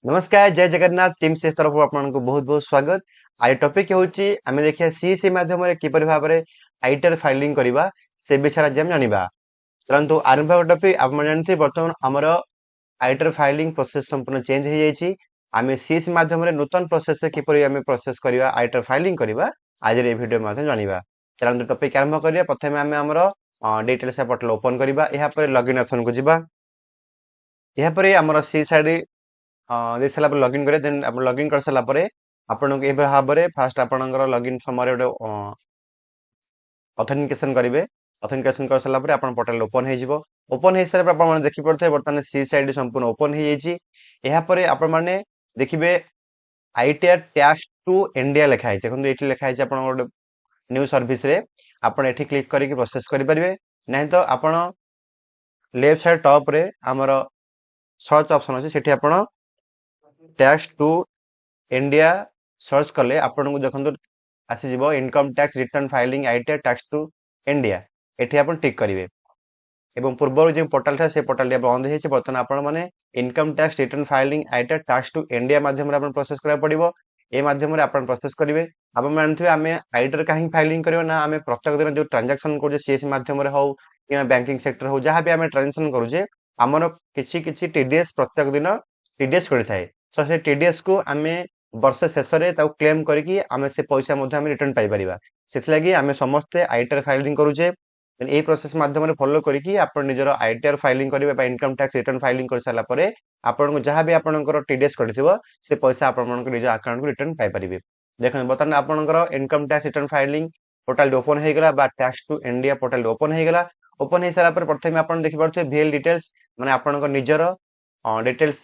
नमस्कार जय जगन्नाथ टीम से तरफ आपको बहुत बहुत स्वागत। आज टॉपिक होची आमे देखिया सीसी माध्यम रे किपरि भाबरे आईटीआर फाइलिंग करबा से विषय आज हम जानिबा। चलंतु आरंभ टॉपिक आप जानते वर्तमान हमर आईटीआर फाइलिंग प्रोसेस संपूर्ण चेंज हो जाइछि। आमे सीसी माध्यम रे नूतन प्रोसेस से किपरि आमे प्रोसेस करबा आईटीआर फाइलिंग करबा आज रे वीडियो माध्यम जानिबा। चलंतु टॉपिक आरंभ करिया। प्रथमे आमे हमर डिटेल्स पोर्टल ओपन करबा। एहा पर लॉगिन ऑप्शन को जिबा। एहा पर हमर सी साइड दे सारा पर लॉगिन करे देन आप लॉगिन कर सारा पर आपन को ए भाबरे फास्ट आपनकर लॉगिन समय गोटे ऑथेंटिकेशन करेंगे। ऑथेंटिकेशन कर सारा पर आपन पोर्टल ओपन हो जिवो। ओपन हो सारा पर आपन देखि पड़थे बर्तमान सी साइड संपूर्ण ओपन हो जाइछि। एहा पर आपन माने देखिबे आईटीआर टैक्स टू इंडिया लिखा है। देखो ये लिखा है आपन गोटे न्यू सर्विस रे आपन एठी क्लिक करके प्रोसेस करि परिबे। नहीं तो आपन लेफ्ट साइड टॉप रे हमर सर्च ऑप्शन अछि सेठी आपन टैक्स टू इंडिया सर्च कले आपन को देखंतु आसी जिवो income tax return filing ITR tax to India एठी आपन टिक करिवे। एवं पूर्व जो पोर्टल था से पोर्टल बंद है बर्तमान आपण मैंने income tax return filing ITR tax to India माध्यम रे प्रोसेस करा पड़िबो। ए माध्यम रे आपण प्रोसेस करिवे। आपण जानथिबे आमे आईटीआर काहे फाइलिंग करियो ना आमे प्रत्येक दिन जो ट्रांजैक्शन को सीएस माध्यम रे हो कि बैंकिंग सेक्टर हो जहां भी आमे ट्रांजैक्शन करू जे हमर किछि किछि टीडीएस प्रत्येक दिन टीडीएस करि थाए। सो से टीडीएस को आमे वर्ष शेष रे ताऊ क्लेम करिकि आमे से पैसा मध्ये आमे रिटर्न पाई परिबा। सेति लागि आमे समस्त आईटीआर फाइलिंग करू जे ए प्रोसेस माध्यम फॉलो करिकि आपण निजर आईटीआर फाइलिंग करिवे बा इनकम टैक्स रिटर्न फाइलिंग कर साला परे आपण को जहां भी आपनकर टीडीएस कटिथिबो से पैसा आपण को निज अकाउंट को रिटर्न पाई परिबे। देखन बतन आपनकर income tax return filing portal open हे गेला बा tax to India portal open हे गेला। ओपन हे साला पर प्रथमे आपण देखि परथे वीएल डिटेल्स माने आपनकर निजर डिटेल्स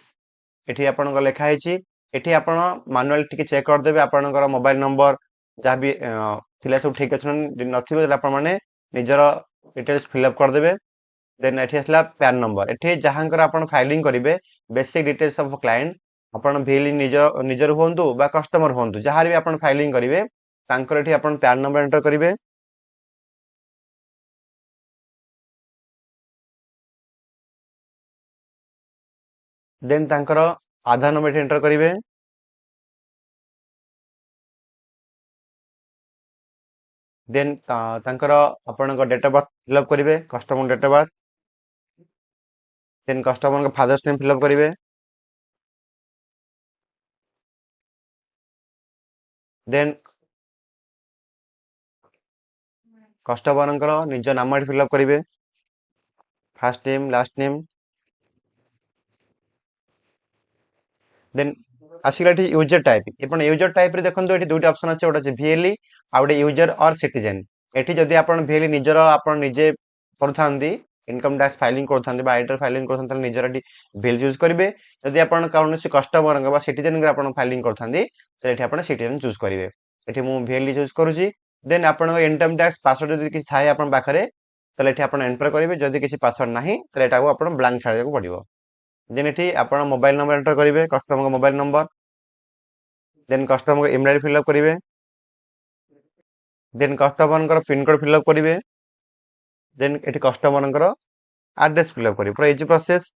एठी आपनकर लेखा हेछि। एठी आपण मैनुअल टिके चेक कर देबे आपनकर मोबाइल नंबर जहां भी थिला सब ठीक अछि नथिबे आपण माने निजर डिटेल्स फिलअप कर देबे। देन एठी असला पैन नंबर एठी जहांकर आपण फाइलिंग करिवे बेसिक डिटेल्स ऑफ क्लाइंट आपण भेली निजर होंतु बा कस्टमर होंतु जहार भी आपण फाइलिंग करिवे तांकर एठी आपण पैन नंबर एंटर करिवे। देन तांकर आधार नंबर एठी एंटर करिवे। देन तांकर आपणक डेट ऑफ बर्थ फिलअप करिवे customer date of birth. Then customer का फादर्स नेम फिलअप करिवे। देन कस्टमर निज नाम एठी फिलअप करिवे first name last name. Then आसिकला एठी यूजर टाइप आपण यूजर टाइप रे देखंतु एठी दुटी ऑप्शन अछि ओटा अछि वीएलई आ ओटे यूजर और सिटीजन। एठी जदि आपण वीएलई निजर आपण निजे करथांदी इनकम टैक्स फाइलिंग करथांदी बा आईटीआर फाइलिंग करथांदी त निजर एठी वीएल यूज करिवे। जदि आपण कौनसी कस्टमर बा सिटीजन के आपण फाइलिंग करथांदी त एठी आपण सिटीजन चूज करिवे। एठी मु वीएलई चूज करूची। देन आपण इनकम टैक्स पासवर्ड जदि किछ थाए आपण पाखरे तले एठी आपण एंटर करिवे। जदि किछ पासवर्ड नाही तले एटा को आपण ब्लैंक छाडे को पड़िबो। देन एठी आपण मोबाइल नंबर एंटर करिवे कस्टमर का मोबाइल नंबर। देन कस्टमर का ईमेल फिलअप करिवे। Then customer pin code fill up करिवे। देन एठी कस्टमर एड्रेस फिलअप करिवे पूरा इजी प्रोसेस।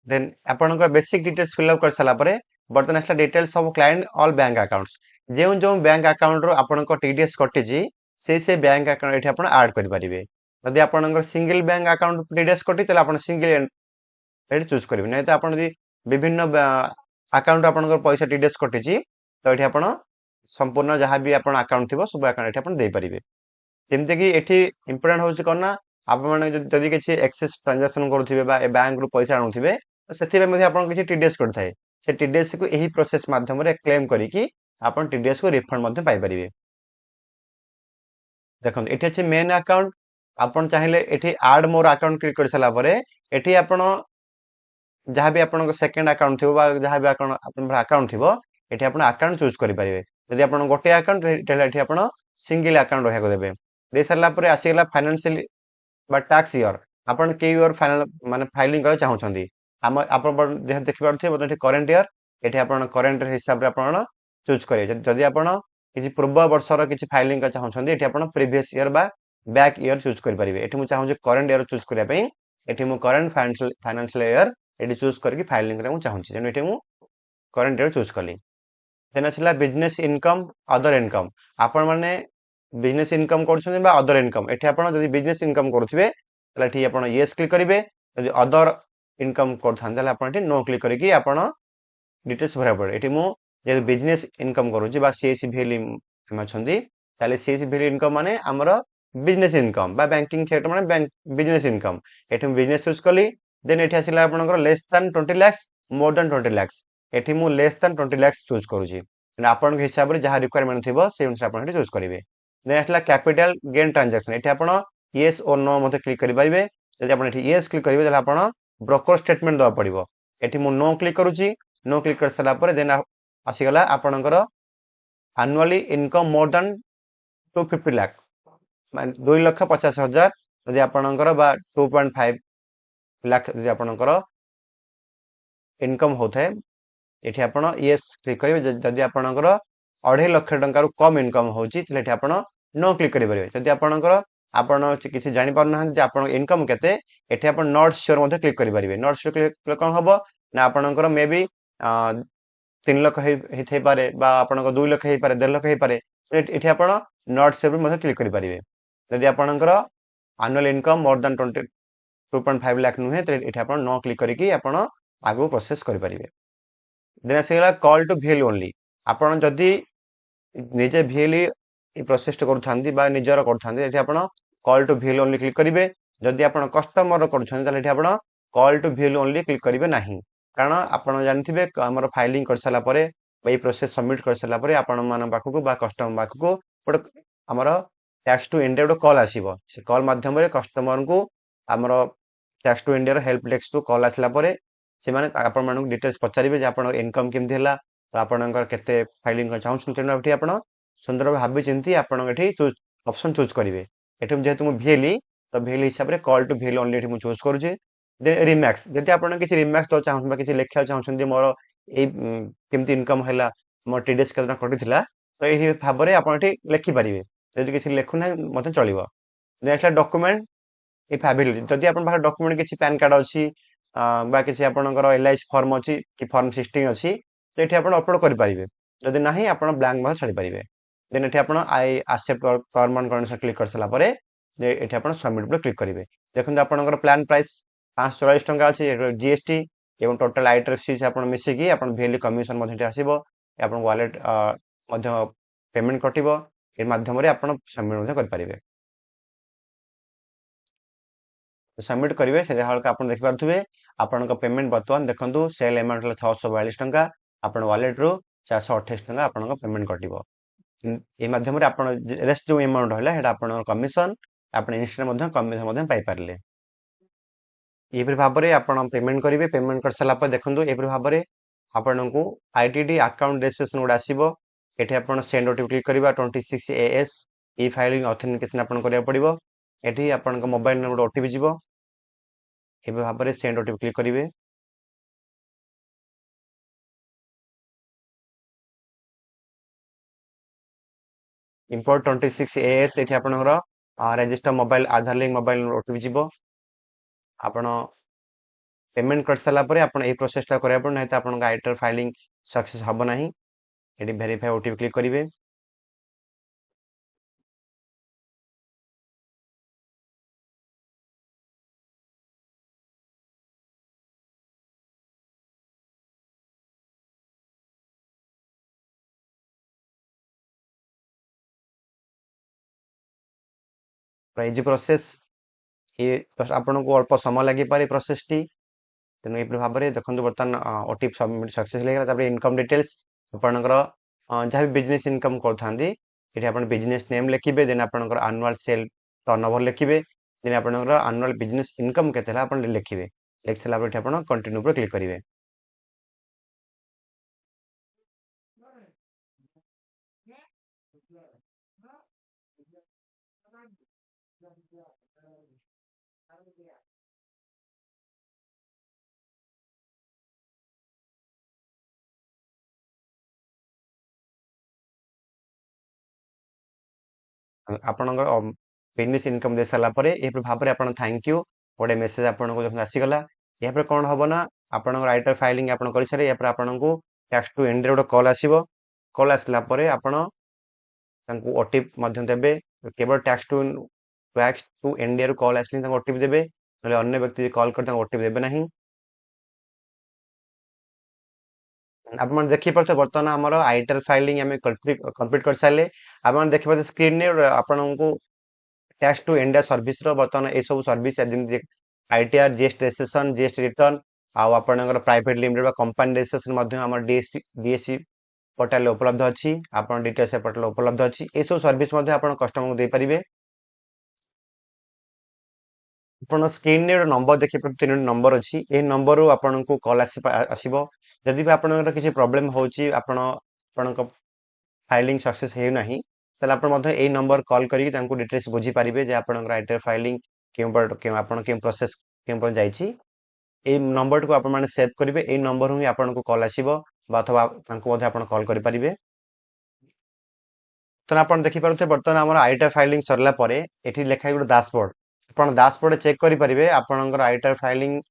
देन आपन का बेसिक डिटेल्स फिलअप कर साला परे बर्तन असला details of client all bank accounts जेउ जो बैंक अकाउंट रो आपन को टीडीएस कटि जी से बैंक अकाउंट एठी आपन ऐड करि परिबे। यदि आपन सिंगल बैंक अकाउंट टीडीएस कटि तले आपन सिंगल एठी चूज करिवे। नै तो आपन यदि विभिन्न अकाउंट आपन पैसा टीडीएस कटि जी तो एठी आपन संपूर्ण जहां भी आपन अकाउंट थिबो सब अकाउंट एठी आपन दे परिबे। जेमते कि एठी इंपोर्टेंट होउछ कोन ना आप माने जदि किछि एक्सेस ट्रांजैक्शन करूथिबे बा ए बैंक रु पैसा आनुथिबे ସେଥିପାଇଁ ମଧ୍ୟ ଆପଣ କିଛି ଟିଡିଏସ୍ କରିଥାଏ ସେ ଟିଡିଏସ୍ को ଏହି प्रोसेस माध्यम क्लेम करिकि आपण टीडीएस को रिफंड मध्ये पाई परिबे। देखो एठी अछि मेन अकाउंट आपण चाहिले एठी ऐड मोर अकाउंट क्लिक कर सला परे एठी आपण जहां भी आपण सेकंड अकाउंट थिबो बा जहां भी आपण अकाउंट थिबो एठी आपण अकाउंट चूज करि परिबे। यदि आपण गोटे अकाउंट एठी आपण सिंगल अकाउंट रहिया को देबे। दे सरला परे आसीगला फाइनेंशियल बा टैक्स ईयर आपण के ईयर फाइनल माने फाइलिंग कर चाहौ छथि हम आपण जे देखि पारथे बते करंट ईयर एठी आपण करंट हिसाब रे आपण चूज करिवे। जदि आपण किछि पूर्व वर्षर किछि फाइलिंग कर चाहौ छथि एठी आपण प्रीवियस ईयर बा बैक ईयर चूज कर पारिबे एठी मु चाहूँ जे करंट ईयर चूज करिया पई एठी मु करंट फाइनेंशियल ईयर एठी चूज करके फाइलिंग करे मु चाहूँ जेनु एठी मु करंट ईयर चूज कली देन आछला बिजनेस इनकम अदर इनकम आपण माने बिजनेस इनकम करछन बा अदर इनकम एठी आपण जदि बिजनेस इनकम करथिबे तले एठी आपण यस क्लिक करिवे जदि अदर इनकम करथान तले आपण एठी नो क्लिक करिकि आपण डिटेल्स भरा पड़े एठी मु जे बिजनेस इनकम करूची बा सीएससी भेली हम अछंदी ताले सीएससी भेली इनकम माने हमर बिजनेस इनकम बा बैंकिंग सेक्टर माने बैंक बिजनेस इनकम एठी मु बिजनेस चूज कली देन एठी आसिला आपनकर less than 20 lakh more than 20 lakh एठी मु लेस देन 20 लाख चूज करूची ने आपन के हिसाब रे जहा रिक्वायरमेंट थिबो से अनुसार आपन एठी चूज करिवे देन आसिला कैपिटल गेन ट्रांजैक्शन एठी आपन यस और नो मते क्लिक करि परिबे जदि आपन एठी यस क्लिक करिवे तले आपन ब्रोकर स्टेटमेंट दवा पड़िबो एठी मु नो क्लिक करूची नो क्लिक कर सला पर देन आसीगला आपनकर annually income more than 250 lakh मान 2,50,000 जदि आपनकर बा 2.5 लाख जदि आपनकर इनकम होथाय एठी आपण यस क्लिक करिवे जदि आपनकर 2.5 लाख टंका रु कम इनकम होची तले एठी आपण नो क्लिक करि परिवे जदि आपनकर आपण किछि जानि पार ना जे आपण इनकम केते एठी आपण नॉट श्योर मध्ये क्लिक करि परिवे नॉट श्योर क्लिक कोन हबो ना आपनकर मे बी 3 लाख हे पारे बा आपनकर 2 लाख हे पारे 1.5 लाख हे पारे एठी आपण नॉट श्योर मध्ये क्लिक करि परिवे जदि आपनकर annual income more than 2.5 lakh नुहे त एठी आपण नो क्लिक करिकि आपण आगु प्रोसेस करि परिवे देन आसीगला कॉल टू भेल ओनली आपण जदि निजे भेली ई प्रोसेस करूथांदी बा निजर करूथांदी एठी आपण कॉल टू भेल ओनली क्लिक करिवे जदि आपण कस्टमर करूछन त एठी आपण कॉल टू भेल ओनली क्लिक करिवे नाही कारण आपण जानथिबे हमर फाइलिंग कर सला परे बा ई प्रोसेस सबमिट कर सला परे आपण मान पाखकु बा कस्टमर पाखकु बड हमर टैक्स टू इंडिया बड कॉल आसीबो से कॉल माध्यम रे कस्टमर को हमर टैक्स टू इंडिया रो हेल्प डेस्क टू कॉल आसला परे से माने आपण मानक डिटेल्स पचारिबे जे आपण इनकम केमथि हला आपणकर केते फाइलिंग कर चाहू तेनु एठी आपण सुंदर भाबे चिंती आपण एठी चूज ऑप्शन चूज करिवे एठी जेहेतु मु भेली तो भेली हिसाब रे कॉल टू भेल ओनली एठी मु चूज करूची दे रिमैक्स जति आपण किछि रिमैक्स तो चाहू बा किछि लेखा चाहू जे मोर ए केमति इनकम हला मोर टीडीएस केतना कटिथिला तो एही भाबरे आपण एठी लेखि परिवे जदि किछि लेखु नै मते चलिबो नेक्स्ट डॉक्यूमेंट इफ अवेलेबल जदि आपण पाखरे डॉक्यूमेंट किछि पैन कार्ड अछि बा किछि आपणकर एलआईसी फॉर्म अछि कि फॉर्म 16 अछि तो एठी आपण अपलोड करि परिवे जदि नाही आपण ब्लैंक मा छाडी परिवे देन एठी आपण I accept term and condition click कर सला परे एठी आपण सबमिट पर क्लिक करिवे देखन आपणकर प्लान प्राइस 544 टंका अछि जीएसटी एवं टोटल आईटीआरसी से आपण मिसे की आपण भेली कमिशन मध्ये आसीबो आपण वॉलेट मध्ये पेमेंट कटिबो ए माध्यम रे आपण सबमिट मध्ये कर परिवे सबमिट करिवे से हाल का आपण देख पारथुबे आपण का पेमेंट बर्तमान देखंतु सेल अमाउंट ला 642 टंका आपण वॉलेट रो 428 टंका आपण का पेमेंट कटिबो ए माध्यम रे आपण रेस्ट जो अमाउंट होला हेडा आपण कमिशन आपण इंस्टेंट मध्ये कमिशन मध्ये पाई पारले एपरि भाबरे आपण पेमेंट करिवे पेमेंट कर सला पर देखंतु एपरि भाबरे आपनको आईटीडी अकाउंट रजिस्ट्रेशन उडा आसीबो एठी आपण सेंड ओटीपी क्लिक करिवा 26 एएस ई फाइलिंग ऑथेंटिकेशन आपण करिया पड़िबो एठी आपनको मोबाइल नंबर ओटीपी जिवो एबे भाबरे सेंड ओटीपी क्लिक करिवे इंपोर्ट 26 एएस एठी आपनकर रजिस्टर मोबाइल आधार लिंक मोबाइल ओटीपी जिवो आपण पेमेंट कर सला परे आपण ए प्रोसेस ता करिया पड़ नै त आपन आईटीआर फाइलिंग सक्सेस हबो नाही एठी वेरीफाई ओटीपी क्लिक करिवे इजी प्रोसेस ये आपन को अल्प समय लागि पारे प्रोसेस टी तेनु ए भाबरे देखंतु बर्तन ओटीपी सबमिट सक्सेस लेगा तापर इनकम डिटेल्स आपनकर जहाँ भी बिजनेस इनकम करथांदी एठी आपन बिजनेस नेम लिखिबे देन आपनकर एनुअल सेल टर्नओवर लिखिबे देन आपनकर एनुअल बिजनेस इनकम केतेला आपन लिखिबे लिख सला पर एठी आपन कंटिन्यू पर क्लिक करिवे आपनकर बिजनेस इनकम दे सारा पर यह भाव में आप थैंक यू गोटे मेसेज आपको जो आसीगला यहाँ कौन हम ना आपंकर आईटर फाइलिंग आप कर सारे आपको टैक्स टू इंडिया गोटे कॉल आसो कॉल आसला आपण ओटीपी देवे केवल टैक्स टू इंडिया रू कॉल आसले ओटीपी देवे ना अन्य व्यक्ति कॉल कर ओटीपी देवे ना आप देखिए बर्तमान आमर आईटर फाइलिंग आम कंप्लीट कर सारे आप देखिए स्क्रीन आपन को टैक्स टू इंडिया सर्विस बर्तमान ये सब सर्विस जमी ITR GST registration GST return आपर private limited company registration DSC portal उपलब्ध अच्छी आप डिटेल्स पोर्टाल उपलब्ध अच्छी ये सब सर्विस कस्टमर को दे पारे आप स्क्रीन रे नंबर देखिए 3 नंबर अच्छी ये नंबर रू आपन को कॉल आसो जदि भी आपन किसी प्रोब्लेम होची आपण फाइलिंग सक्सेस हो ना ताले आपण मध्ये ए नंबर कॉल करके डिटेल्स बुझी पारिबे जे आपन आईटीआर फाइलिंग के प्रोसेस के जाइछि ए नंबर को आपण माने सेव करिवे ए नंबर ही आपन को कॉल आसीबो अथवा तांको मध्ये आपण कॉल करि पारिबे तो आप देखी पारे बर्तमान आम आईटीआर फाइलिंग सरला परे एठी लेखा गोटे डैशबोर्ड आप डैशबोर्ड चेक करेंगे आपंकर आईटीआर फाइलिंग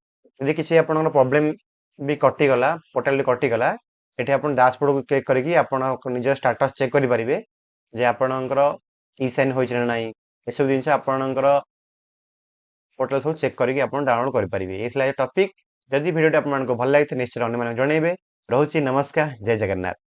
यदि किसी आप प्रॉब्लम भी कटिगला पोर्टाल कटिगला ये आप डैशबोर्ड को क्लिक करके आप निज स्टेटस चेक करेंगे जे आपणकर ई साइन होना ना ये सब जिन आपणकर पोर्टाल सब चेक करके आप डाउनलोड करेंगे ये टॉपिक जदि वीडियो आपको भल लगी निश्चय अन्य जनइबे रोचे नमस्कार जय जगन्नाथ।